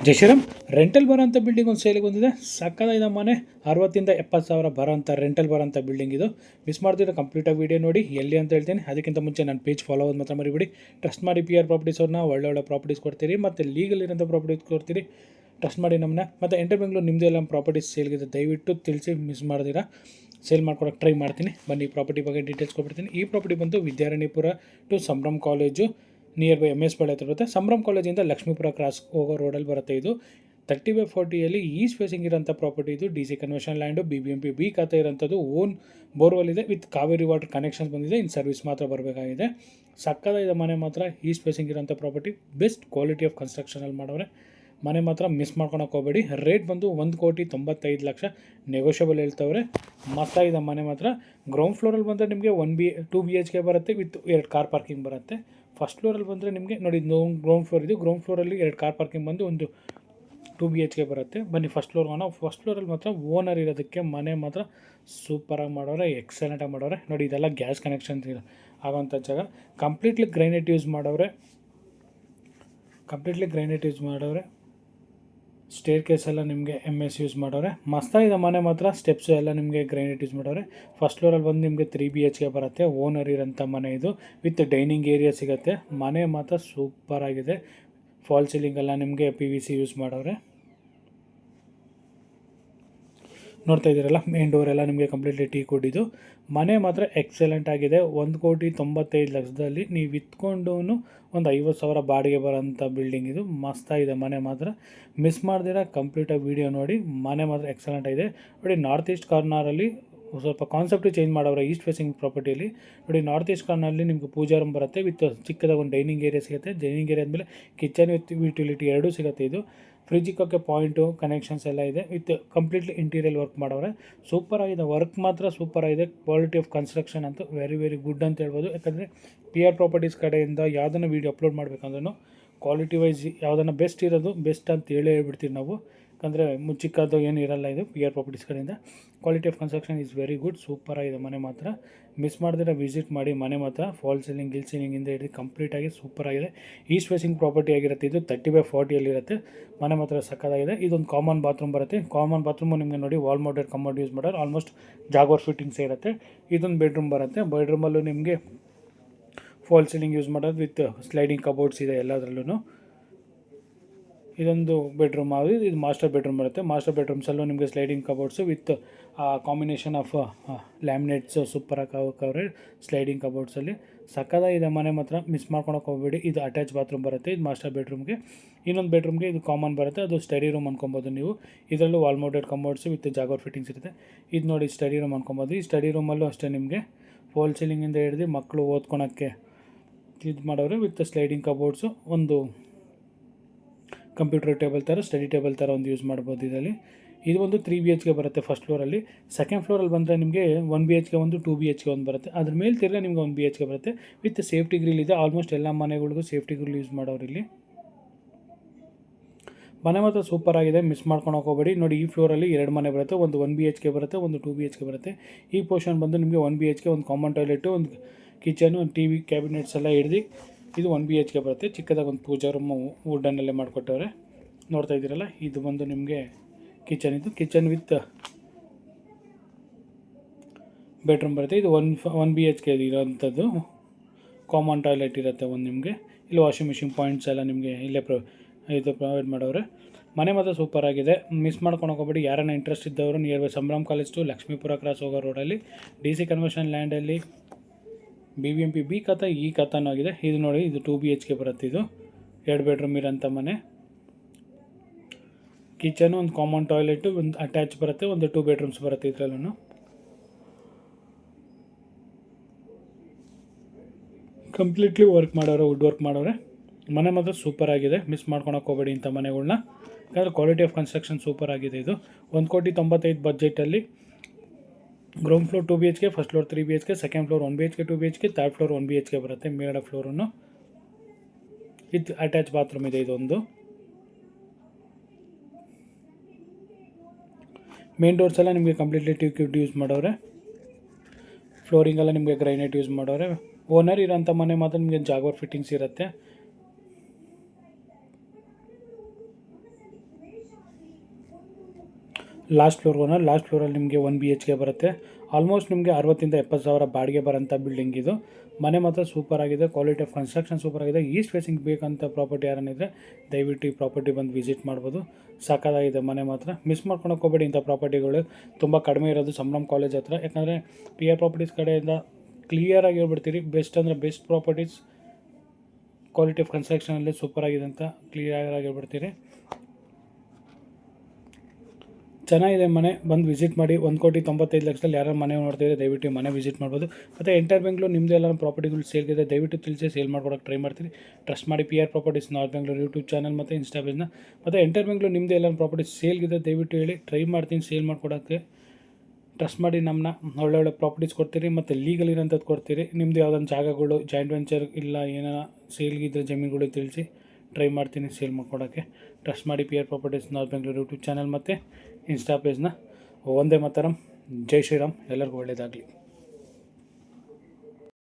ಜಯಶ್ರೀರಾಮ್ rental ಬರೋಂಥ building ಒಂದು ಸೇಲಿಗೆ ಬಂದಿದೆ. ಸಕ್ಕತ್ತಾಗಿದೆ ಮನೆ. 60,000 to 70,000 ಬರೋಂಥ ರೆಂಟಲ್ ಬರೋಂಥ ಬಿಲ್ಡಿಂಗ್ ಇದು. ಮಿಸ್ ಮಾಡ್ತಿದ್ರೆ ಕಂಪ್ಲೀಟಾಗಿ ವೀಡಿಯೋ ನೋಡಿ ಎಲ್ಲಿ ಅಂತ ಹೇಳ್ತೀನಿ. ಅದಕ್ಕಿಂತ ಮುಂಚೆ ನನ್ನ ಪೇಜ್ ಫಾಲೋ ಆಗೋದು ಮಾತ್ರ ಮರಿಬೇಡಿ. ಟ್ರಸ್ಟ್ ಮಾಡಿ PR ಪ್ರಾಪರ್ಟೀಸ್ ಅವ್ರನ್ನ ಒಳ್ಳೆ ಪ್ರಾಪರ್ಟೀಸ್ ಕೊಡ್ತೀರಿ ಮತ್ತು ಲೀಗಲ್ ಇರೋಂಥ ಪ್ರಾಪರ್ಟೀಸ್ ಕೊಡ್ತೀರಿ. ಟ್ರಸ್ಟ್ ಮಾಡಿ ನಮ್ಮನ್ನ. ಮತ್ತು ಎಂಟರ್ ಬೆಂಗಳೂರು ನಿಮ್ಮದೆಲ್ಲ ಪ್ರಾಪರ್ಟೀಸ್ ಸೇಲ್ಗಿದೆ, ದಯವಿಟ್ಟು ತಿಳಿಸಿ ಮಿಸ್ ಮಾಡ್ದಿರಾ ಸೇಲ್ ಮಾಡ್ಕೊಡೋಕ್ಕೆ ಟ್ರೈ ಮಾಡ್ತೀನಿ. ಬನ್ನಿ ಪ್ರಾಪರ್ಟಿ ಬಗ್ಗೆ ಡೀಟೇಲ್ಸ್ ಕೊಡ್ಬಿಡ್ತೀನಿ. ಈ ಪ್ರಾಪರ್ಟಿ ಬಂದು Vidyaranyapura to Sambhram college nearby MS Palya ಹತ್ರ ಬರುತ್ತೆ. ಸಂಭ್ರಮ್ ಕಾಲೇಜಿಂದ ಲಕ್ಷ್ಮೀಪುರ ಕ್ರಾಸ್ ಹೋಗೋ ರೋಡಲ್ಲಿ ಬರುತ್ತೆ. ಇದು 30/40 ಈಸ್ಟ್ ಫೇಸಿಂಗ್ ಇರೋಂಥ ಪ್ರಾಪರ್ಟಿ. ಇದು DC conversion land, BBMP B ಖಾತೆ ಇರೋಂಥದ್ದು. ಓನ್ ಬೋರ್ವೆಲ್ ಇದೆ ವಿತ್ ಕಾವೇರಿ ವಾಟರ್ ಕನೆಕ್ಷನ್ಸ್ ಬಂದಿದೆ. ಇನ್ ಸರ್ವಿಸ್ ಮಾತ್ರ ಬರಬೇಕಾಗಿದೆ. ಸಕ್ಕತ್ತಾಗಿದೆ ಮನೆ ಮಾತ್ರ. ಈಸ್ಟ್ ಫೇಸಿಂಗ್ ಇರೋಂಥ ಪ್ರಾಪರ್ಟಿ, ಬೆಸ್ಟ್ ಕ್ವಾಲಿಟಿ ಆಫ್ ಕನ್ಸ್ಟ್ರಕ್ಷನಲ್ಲಿ ಮಾಡೋರೆ. ಮನೆ ಮಾತ್ರ ಮಿಸ್ ಮಾಡ್ಕೊಳಕ್ಕೆ ಹೋಗಬೇಡಿ. ರೇಟ್ ಬಂದು 1,95,00,000 ನೆಗೋಷಿಯಬಲ್ ಹೇಳ್ತವ್ರೆ. ಮಸ್ತಾಗಿದೆ ಮನೆ ಮಾತ್ರ. ಗ್ರೌಂಡ್ ಫ್ಲೋರಲ್ಲಿ ಬಂದರೆ ನಿಮಗೆ 2 BHK ಬರುತ್ತೆ ವಿತ್ 2 ಕಾರ್ ಪಾರ್ಕಿಂಗ್ ಬರುತ್ತೆ. ಫಸ್ಟ್ ಫ್ಲೋರಲ್ಲಿ ಬಂದರೆ ನಿಮಗೆ ನೋಡಿ ಗ್ರೌಂಡ್ ಫ್ಲೋರ್ ಇದು. ಗ್ರೌಂಡ್ ಫ್ಲೋರಲ್ಲಿ 2 ಕಾರ್ ಪಾರ್ಕಿಂಗ್ ಬಂದು ಒಂದು 2 BHK ಬರುತ್ತೆ. ಬನ್ನಿ ಫಸ್ಟ್ ಫ್ಲೋರ್ ಫಸ್ಟ್ ಫ್ಲೋರಲ್ಲಿ ಮಾತ್ರ ಓನರ್ ಇರೋದಕ್ಕೆ ಮನೆ ಮಾತ್ರ ಸೂಪರಾಗಿ ಮಾಡೋರೆ, ಎಕ್ಸಲೆಂಟಾಗಿ ಮಾಡೋರೆ. ನೋಡಿ ಇದೆಲ್ಲ ಗ್ಯಾಸ್ ಕನೆಕ್ಷನ್ ಆಗೋಂಥ ಜಾಗ. ಕಂಪ್ಲೀಟ್ಲಿ ಗ್ರೈನೇಟ್ ಯೂಸ್ ಮಾಡವ್ರೆ. ಸ್ಟೇರ್ ಕೇಸ್ ಎಲ್ಲ ನಿಮಗೆ MS ಯೂಸ್ ಮಾಡೋರೆ. ಮಸ್ತಾಗಿದೆ ಮನೆ ಮಾತ್ರ. ಸ್ಟೆಪ್ಸು ಎಲ್ಲ ನಿಮಗೆ ಗ್ರೈನೇಟ್ ಯೂಸ್ ಮಾಡೋರೆ. ಫಸ್ಟ್ ಫ್ಲೋರಲ್ಲಿ ಬಂದು ನಿಮಗೆ 3 BHK ಬರುತ್ತೆ. ಓನರ್ ಇರೋಂಥ ಮನೆ ಇದು ವಿತ್ ಡೈನಿಂಗ್ ಏರಿಯಾ ಸಿಗುತ್ತೆ. ಮನೆ ಮಾತ್ರ ಸೂಪರಾಗಿದೆ. ಫಾಲ್ ಸೀಲಿಂಗ್ ಎಲ್ಲ ನಿಮಗೆ PVC ಯೂಸ್ ಮಾಡೋರೆ. ನೋಡ್ತಾ ಇದ್ದೀರಲ್ಲ, ಮೇನ್ ಡೋರ್ ಎಲ್ಲ ನಿಮಗೆ ಕಂಪ್ಲೀಟ್ಲಿ ಟೀ ಕೊಟ್ಟಿದ್ದು. ಮನೆ ಮಾತ್ರ ಎಕ್ಸಲೆಂಟ್ ಆಗಿದೆ. 1,95,00,000 ನೀವು ಇತ್ಕೊಂಡು ಒಂದು 50,000 ಬಾಡಿಗೆ ಬರೋಂಥ ಬಿಲ್ಡಿಂಗ್ ಇದು. ಮಸ್ತಾಗಿದೆ ಮನೆ ಮಾತ್ರ. ಮಿಸ್ ಮಾಡ್ದಿರ ಕಂಪ್ಲೀಟಾಗಿ ವೀಡಿಯೋ ನೋಡಿ. ಮನೆ ಮಾತ್ರ ಎಕ್ಸಲೆಂಟ್ ಆಗಿದೆ. ನೋಡಿ ನಾರ್ತ್ ಈಸ್ಟ್ ಕಾರ್ನರಲ್ಲಿ ಸ್ವಲ್ಪ ಕಾನ್ಸೆಪ್ಟು ಚೇಂಜ್ ಮಾಡವ್ರೆ. ಈಸ್ಟ್ ಫೇಸಿಂಗ್ ಪ್ರಾಪರ್ಟಿಯಲ್ಲಿ ನೋಡಿ ನಾರ್ತ್ ಈಸ್ಟ್ ಕಾರ್ನಲ್ಲಿ ನಿಮಗೆ ಪೂಜಾ ರೂಮ್ ಬರುತ್ತೆ ವಿತ್ ಚಿಕ್ಕದಾಗಿ ಒಂದು ಡೈನಿಂಗ್ ಏರಿಯಾ ಸಿಗುತ್ತೆ. ಡೈನಿಂಗ್ ಏರಿಯಾ ಆದಮೇಲೆ ಕಿಚನ್ ವಿತ್ ಯುಟಿಲಿಟಿ ಎರಡೂ ಸಿಗುತ್ತೆ. ಇದು ಫ್ರಿಜ್ ಇಕ್ಕೋಕ್ಕೆ ಪಾಯಿಂಟು ಕನೆಕ್ಷನ್ಸ್ ಎಲ್ಲ ಇದೆ ವಿತ್ ಕಂಪ್ಲೀಟ್ಲಿ ಇಂಟೀರಿಯಲ್ ವರ್ಕ್ ಮಾಡವ್ರೆ. ಸೂಪರಾಗಿದೆ. ವರ್ಕ್ ಮಾತ್ರ ಸೂಪರಾಗಿದೆ. ಕ್ವಾಲಿಟಿ ಆಫ್ ಕನ್ಸ್ಟ್ರಕ್ಷನ್ ಅಂತೂ ವೆರಿ ಗುಡ್ ಅಂತ ಹೇಳ್ಬೋದು. ಯಾಕಂದರೆ PR ಪ್ರಾಪರ್ಟೀಸ್ ಕಡೆಯಿಂದ ಯಾವುದನ್ನು ವೀಡಿಯೋ ಅಪ್ಲೋಡ್ ಮಾಡಬೇಕಂದ್ರೂ ಕ್ವಾಲಿಟಿ ವೈಸ್ ಯಾವುದನ್ನು ಬೆಸ್ಟ್ ಇರೋದು ಬೆಸ್ಟ್ ಅಂತ ಹೇಳ್ಬಿಡ್ತೀವಿ ನಾವು. ಯಾಕಂದರೆ ಮುಚ್ಚಿಕ್ಕದು ಏನು ಇರಲ್ಲ. ಇದು PR ಪ್ರಾಪರ್ಟೀಸ್ ಕಡೆಯಿಂದ quality of construction is very good. ಸೂಪರಾಗಿದೆ ಮನೆ ಮಾತ್ರ. ಮಿಸ್ ಮಾಡಿದ್ರೆ ವಿಸಿಟ್ ಮಾಡಿ. ಮನೆ ಮಾತ್ರ ಫಾಲ್ ಸೀಲಿಂಗ್ ಸೀಲಿಂಗಿಂದ ಹಿಡಿದು ಕಂಪ್ಲೀಟಾಗಿ ಸೂಪರಾಗಿದೆ. ಈಸ್ಟ್ ಫೇಸಿಂಗ್ ಪ್ರಾಪರ್ಟಿ ಆಗಿರುತ್ತೆ. ಇದು 30/40 ಮನೆ ಮಾತ್ರ ಸಕ್ಕತ್ತಾಗಿದೆ. ಇದೊಂದು ಕಾಮನ್ ಬಾತ್ರೂಮ್ ಬರುತ್ತೆ. ಕಾಮನ್ ಬಾತ್ರೂಮು ನಿಮಗೆ ನೋಡಿ ವಾಲ್ ಮೌಂಟೆಡ್ ಕಮೋಡ್ ಯೂಸ್ ಮಾಡೋರು. ಆಲ್ಮೋಸ್ಟ್ ಜಾಗ್ವಾರ್ ಫಿಟ್ಟಿಂಗ್ಸ್ ಇರುತ್ತೆ. ಇದೊಂದು ಬೆಡ್ರೂಮ್ ಬರುತ್ತೆ. ಬೆಡ್ರೂಮಲ್ಲೂ ನಿಮಗೆ ಫಾಲ್ ಸೀಲಿಂಗ್ ಯೂಸ್ ಮಾಡೋದು ವಿತ್ ಸ್ಲೈಡಿಂಗ್ ಕಬೋರ್ಡ್ಸ್ ಇದೆ ಎಲ್ಲದರಲ್ಲೂ. ಇದೊಂದು ಬೆಡ್ರೂಮ್ ಆಗಿದೆ. ಇದು ಮಾಸ್ಟರ್ ಬೆಡ್ರೂಮ್ ಬರುತ್ತೆ. ಮಾಸ್ಟರ್ ಬೆಡ್ರೂಮ್ಸಲ್ಲೂ ನಿಮಗೆ sliding cupboards with combination of ಲ್ಯಾಮಿನೇಟ್ಸು ಸೂಪರಾಗಿ ಹಾಕವ್ರೆ ಸ್ಲೈಡಿಂಗ್ ಕಬೋರ್ಡ್ಸಲ್ಲಿ. ಸಕ್ಕತ್ತಾಗಿದೆ ಮನೆ ಮಾತ್ರ. ಮಿಸ್ ಮಾಡ್ಕೊಳಕ್ಕೆ ಹೋಗಬೇಡಿ. ಇದು ಅಟ್ಯಾಚ್ ಬಾತ್ರೂಮ್ ಬರುತ್ತೆ. ಇದು ಮಾಸ್ಟರ್ ಬೆಡ್ರೂಮ್ಗೆ. ಇನ್ನೊಂದು ಬೆಡ್ರೂಮ್ಗೆ ಇದು ಕಾಮನ್ ಬರುತ್ತೆ. ಅದು ಸ್ಟಡಿ ರೂಮ್ ಅನ್ಕೊಬೋದು ನೀವು. ಇದರಲ್ಲೂ wall mounted cupboards with Jaguar fittings ಇರುತ್ತೆ. ಇದು ನೋಡಿ ಸ್ಟಡಿ ರೂಮ್ ಅನ್ಕೊಬೋದು. ಈ ಸ್ಟಡಿ ರೂಮಲ್ಲೂ ಅಷ್ಟೇ ನಿಮಗೆ ಫಾಲ್ ಸೀಲಿಂಗಿಂದ ಹಿಡಿದು ಮಕ್ಕಳು ಓದ್ಕೊಳಕ್ಕೆ ಇದು ಮಾಡೋರು ವಿತ್ ಸ್ಲೈಡಿಂಗ್ ಕಬೋರ್ಡ್ಸು. ಒಂದು ಕಂಪ್ಯೂಟರ್ ಟೇಬಲ್ ಥರ, ಸ್ಟಡಿ ಟೇಬಲ್ ಥರ ಒಂದು ಯೂಸ್ ಮಾಡ್ಬೋದು ಇದರಲ್ಲಿ. ಇದು ಒಂದು 3 BHK ಬರುತ್ತೆ ಫಸ್ಟ್ ಫ್ಲೋರಲ್ಲಿ. ಸೆಕೆಂಡ್ ಫ್ಲೋರಲ್ಲಿ ಬಂದರೆ ನಿಮಗೆ 1 BHK ಒಂದು 2 BHK ಒಂದು ಬರುತ್ತೆ. ಅದ್ರ ಮೇಲೆ ತಿರ್ಗಿ ನಿಮ್ಗೆ 1 BHK ಬರುತ್ತೆ ವಿತ್ ಸೇಫ್ಟಿ ಗ್ರಿಲ್ ಇದೆ. ಆಲ್ಮೋಸ್ಟ್ ಎಲ್ಲ ಮನೆಗಳಿಗೂ ಸೇಫ್ಟಿ ಗ್ರಿಲ್ ಯೂಸ್ ಮಾಡೋರು ಇಲ್ಲಿ. ಮನೆ ಮಾತ್ರ ಸೂಪರಾಗಿದೆ. ಮಿಸ್ ಮಾಡ್ಕೊಳಕ್ಕೆ ಹೋಗಬೇಡಿ. ನೋಡಿ ಈ ಫ್ಲೋರಲ್ಲಿ 2 ಮನೆ ಬರುತ್ತೆ. ಒಂದು 1 BHK ಬರುತ್ತೆ, ಒಂದು 2 BHK ಬರುತ್ತೆ. ಈ ಪೋರ್ಷನ್ ಬಂದು ನಿಮಗೆ 1 BHK, ಒಂದು ಕಾಮನ್ ಟಾಯ್ಲೆಟು, ಒಂದು ಕಿಚನು, ಒಂದು TV ಕ್ಯಾಬಿನೆಟ್ಸ್ ಎಲ್ಲ ಹಿಡ್ದು ಇದು 1 BHK ಬರುತ್ತೆ. ಚಿಕ್ಕದಾಗಿ ಒಂದು ಪೂಜಾ ರೂಮು ವುಡ್ಡನ್ನಲ್ಲೇ ಮಾಡಿಕೊಟ್ಟವ್ರೆ. ನೋಡ್ತಾ ಇದ್ದೀರಲ್ಲ, ಇದು ಬಂದು ನಿಮಗೆ ಕಿಚನ್. ಇದು ಕಿಚನ್ ವಿತ್ ಬೆಡ್ರೂಮ್ ಬರುತ್ತೆ. ಇದು 1 BHK ಇರೋವಂಥದ್ದು. ಕಾಮನ್ ಟಾಯ್ಲೆಟ್ ಇರುತ್ತೆ ಒಂದು ನಿಮಗೆ. ಇಲ್ಲಿ ವಾಷಿಂಗ್ ಮಿಷಿನ್ ಪಾಯಿಂಟ್ಸ್ ಎಲ್ಲ ನಿಮಗೆ ಇಲ್ಲೇ ಇದು ಪ್ರೊವೈಡ್ ಮಾಡೋರೆ. ಮನೆ ಮಾತ್ರ ಸೂಪರಾಗಿದೆ. ಮಿಸ್ ಮಾಡ್ಕೊಳಕ್ಕೆ ಹೋಗಬೇಡಿ. ಯಾರನ್ನ ಇಂಟ್ರೆಸ್ಟ್ ಇದ್ದವರು nearby Sambhram college to Lakshmipura cross ಹೋಗೋ ರೋಡಲ್ಲಿ DC ಕನ್ವರ್ಷನ್ ಲ್ಯಾಂಡಲ್ಲಿ BBMP B ಖಾತೆ ಈ ಖಾತಾನೂ ಆಗಿದೆ. ಇದು ನೋಡಿ, ಇದು 2 BHK ಬರುತ್ತೆ. ಇದು 2 ಬೆಡ್ರೂಮ್ ಇರೋಂಥ ಮನೆ. ಕಿಚನು, ಒಂದು ಕಾಮನ್ ಟಾಯ್ಲೆಟು, ಒಂದು ಅಟ್ಯಾಚ್ ಬರುತ್ತೆ, ಒಂದು 2 ಬೆಡ್ರೂಮ್ಸ್ ಬರುತ್ತೆ ಇದರಲ್ಲೂ. ಕಂಪ್ಲೀಟ್ಲಿ ವರ್ಕ್ ಮಾಡೋರೆ, ವುಡ್ ವರ್ಕ್ ಮಾಡೋರೆ. ಮನೆ ಮಾತ್ರ ಸೂಪರಾಗಿದೆ. ಮಿಸ್ ಮಾಡ್ಕೊಳಕ್ಕೆ ಹೋಗಬೇಡಿ ಇಂಥ ಮನೆಗಳ್ನ. ಯಾಕಂದರೆ ಕ್ವಾಲಿಟಿ ಆಫ್ ಕನ್ಸ್ಟ್ರಕ್ಷನ್ ಸೂಪರಾಗಿದೆ. ಇದು 1,95,00,000 ಬಜೆಟಲ್ಲಿ ground floor 2 BHK, first floor 3 BHK, second floor 1 BHK 2 BHK, third floor 1 BHK ಬರುತ್ತೆ. ಮೇಲ್ಗಡೆ ಫ್ಲೋರನ್ನು ವಿತ್ ಅಟ್ಯಾಚ್ ಬಾತ್ರೂಮ್ ಇದೆ. ಇದೊಂದು ಮೇನ್ ಡೋರ್ಸ್ ಎಲ್ಲ ನಿಮಗೆ ಕಂಪ್ಲೀಟ್ಲಿ ಟ್ಯೂಬ್ ಯೂಸ್ ಮಾಡೋರೆ. ಫ್ಲೋರಿಂಗ್ ಎಲ್ಲ ನಿಮಗೆ ಗ್ರೈನೇಟ್ ಯೂಸ್ ಮಾಡೋರೆ. ಓನರ್ ಇರೋಂಥ ಮನೆ ಮಾತ್ರ ನಿಮಗೆ ಜಾಗ್ವಾರ್ ಫಿಟ್ಟಿಂಗ್ಸ್ ಇರುತ್ತೆ. Last floor owner. ಲಾಸ್ಟ್ ಫ್ಲೋರಲ್ಲಿ ನಿಮಗೆ 1 BHK ಬರುತ್ತೆ. ಆಲ್ಮೋಸ್ಟ್ ನಿಮಗೆ 60,000-70,000 ಬಾಡಿಗೆ ಬರೋಂಥ ಬಿಲ್ಡಿಂಗ್ ಇದು. ಮನೆ ಮಾತ್ರ ಸೂಪರ್ ಆಗಿದೆ, ಕ್ವಾಲಿಟಿ ಆಫ್ ಕನ್ಸ್ಟ್ರಕ್ಷನ್ ಸೂಪರ್ ಆಗಿದೆ. ಈಸ್ಟ್ ಫೇಸಿಂಗ್ ಬೇಕಂತ ಪ್ರಾಪರ್ಟಿ ಯಾರನ್ನಿದ್ರೆ ದಯವಿಟ್ಟು ಈ ಪ್ರಾಪರ್ಟಿ ಬಂದು ವಿಸಿಟ್ ಮಾಡ್ಬೋದು. ಸಾಕಾಗಿದೆ ಮನೆ ಮಾತ್ರ. ಮಿಸ್ ಮಾಡ್ಕೊಳಕ್ಕೆ ಹೋಗಬೇಡಿ. ಇಂಥ ಪ್ರಾಪರ್ಟಿಗಳು ತುಂಬ ಕಡಿಮೆ ಇರೋದು ಸಂಭ್ರಮ್ ಕಾಲೇಜ್ ಹತ್ರ. ಯಾಕಂದರೆ PR ಪ್ರಾಪರ್ಟೀಸ್ ಕಡೆಯಿಂದ ಕ್ಲಿಯರಾಗಿ ಹೇಳ್ಬಿಡ್ತೀರಿ, ಬೆಸ್ಟ್ ಅಂದರೆ ಬೆಸ್ಟ್ ಪ್ರಾಪರ್ಟೀಸ್, ಕ್ವಾಲಿಟಿ ಆಫ್ ಕನ್ಸ್ಟ್ರಕ್ಷನಲ್ಲಿ ಸೂಪರ್ ಆಗಿದೆ ಅಂತ ಕ್ಲಿಯರಾಗಿ ಹೇಳ್ಬಿಡ್ತೀರಿ. ಚೆನ್ನಾಗಿದೆ ಮನೆ, ಬಂದು ವಿಸಿಟ್ ಮಾಡಿ. 1,95,00,000 ಯಾರು ಮನೆ ನೋಡ್ತಿದ್ರೆ ದಯವಿಟ್ಟು ಮನೆ ವಿಸಿಟ್ ಮಾಡ್ಬೋದು. ಮತ್ತು ಎಂಟರ್ ಬೆಂಗಳೂರು ನಿಮ್ಮದು ಎಲ್ಲ ಪ್ರಾಪರ್ಟಿಗಳು ಸೇಲ್ಗಿದೆ, ದಯವಿಟ್ಟು ತಿಳಿಸಿ ಸೇಲ್ ಮಾಡ್ಕೊಡೋಕ್ಕೆ ಟ್ರೈ ಮಾಡ್ತೀರಿ. ಟ್ರಸ್ಟ್ ಮಾಡಿ PR properties north Bengaluru YouTube channel ಮತ್ತು ಇನ್ಸ್ಟಾ ಪೇಜ್ನ. ಮತ್ತು ಎಂಟರ್ ಬೆಂಗಳೂರು ನಿಮ್ಮದು ಎಲ್ಲ ಪ್ರಾಪರ್ಟೀಸ್ ಸೇಲ್ಗಿದೆ, ದಯವಿಟ್ಟು ಹೇಳಿ, ಟ್ರೈ ಮಾಡ್ತೀನಿ ಸೇಲ್ ಮಾಡ್ಕೊಡೋಕ್ಕೆ. ಟ್ರಸ್ಟ್ ಮಾಡಿ ನಮ್ಮನ್ನ ಒಳ್ಳೊಳ್ಳೆ ಪ್ರಾಪರ್ಟೀಸ್ ಕೊಡ್ತೀರಿ ಮತ್ತು ಲೀಗಲ್ ಇರೋಂಥದ್ದು ಕೊಡ್ತೀರಿ. ನಿಮ್ಮದು ಯಾವುದೊಂದು ಜಾಗಗಳು ಜಾಯಿಂಟ್ ವೆಂಚರ್ ಇಲ್ಲ ಏನಾರ ಸೇಲ್ಗಿದ್ರೆ ಜಮೀನುಗಳು ತಿಳಿಸಿ, ಟ್ರೈ ಮಾಡ್ತೀನಿ ಸೇಲ್ ಮಾಡ್ಕೊಡೋಕ್ಕೆ. ಟ್ರಸ್ಟ್ ಮಾಡಿ PR properties north Bengaluru YouTube channel ಮತ್ತು ಇನ್ಸ್ಟಾ ಪೇಜ್ನ. ವಂದೇ ಮಾತರಂ, ಜೈ ಶ್ರೀರಾಮ್, ಎಲ್ಲರಿಗೂ ಒಳ್ಳೆಯದಾಗಲಿ.